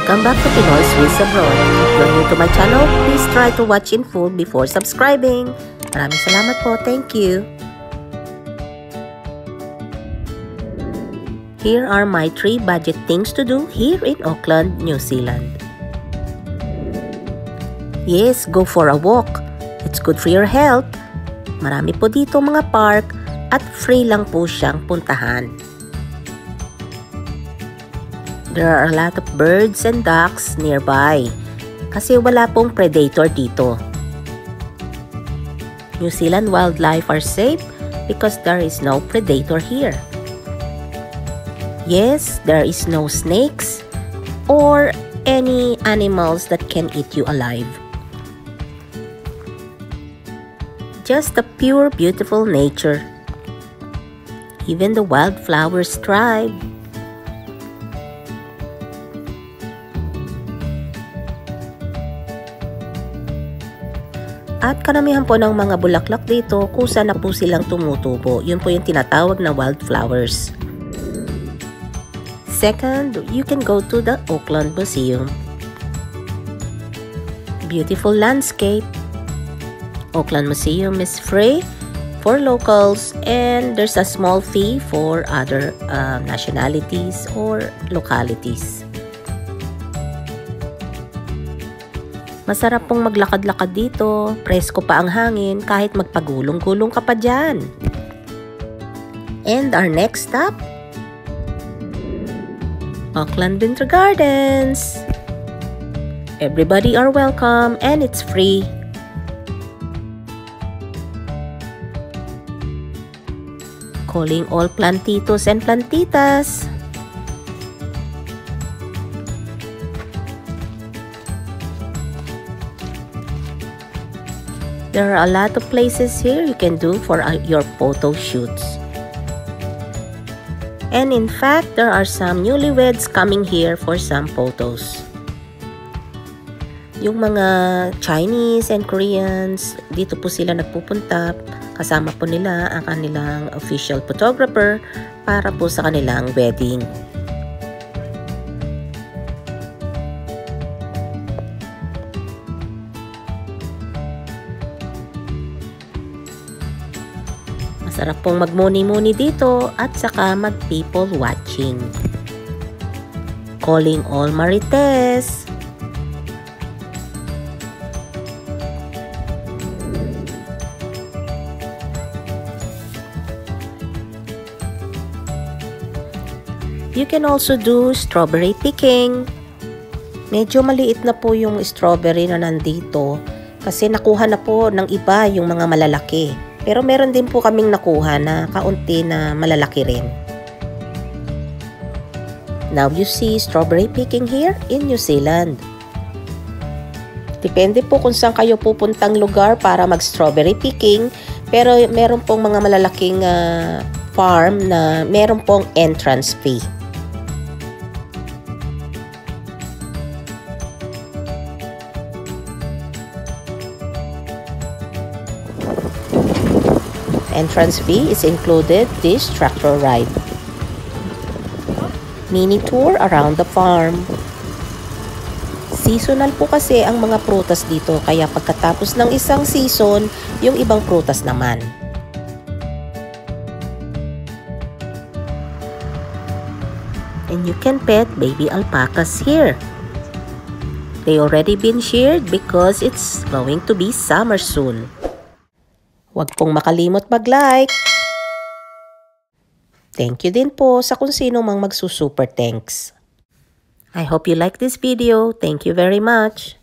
Welcome back to Pinoy Swiss Abroad. If you're new to my channel, please try to watch in full before subscribing. Maraming salamat po. Thank you. Here are my 3 budget things to do here in Auckland, New Zealand. Yes, go for a walk. It's good for your health. Marami po dito mga park at free lang po siyang puntahan. There are a lot of birds and ducks nearby kasi wala pong predator dito. New Zealand wildlife are safe because there is no predator here. Yes, there is no snakes or any animals that can eat you alive. Just a pure, beautiful nature. Even the wildflowers thrive. At karamihan po ng mga bulaklak dito kusa na po silang tumutubo. Yun po yung tinatawag na wildflowers. Second, you can go to the Auckland Museum. Beautiful landscape. Auckland Museum is free for locals and there's a small fee for other nationalities or localities. Masarap pong maglakad-lakad dito, presko pa ang hangin kahit magpagulong-gulong ka pa dyan. And our next stop, Auckland Winter Gardens. Everybody are welcome and it's free. Calling all plantitos and plantitas. There are a lot of places here you can do for your photo shoots. And in fact, there are some newlyweds coming here for some photos. Yung mga Chinese and Koreans, dito po sila nagpupunta. Kasama po nila ang kanilang official photographer para po sa kanilang wedding. Masarap pong magmuni-muni dito at saka mag-people watching. Calling all Marites. You can also do strawberry picking. Medyo maliit na po yung strawberry na nandito kasi nakuha na po ng iba yung mga malalaki. Pero meron din po kaming nakuha na kaunti na malalaki rin. Now you see strawberry picking here in New Zealand. Depende po kung saan kayo pupuntang lugar para mag-strawberry picking. Pero meron pong mga malalaking farm na meron pong entrance fee. Entrance fee is included this tractor ride. Mini tour around the farm. Seasonal po kasi ang mga prutas dito kaya pagkatapos ng isang season, yung ibang prutas naman. And you can pet baby alpacas here. They already been sheared because it's going to be summer soon. Huwag pong makalimot mag-like. Thank you din po sa kung sino mang magsusuper thanks. I hope you like this video. Thank you very much.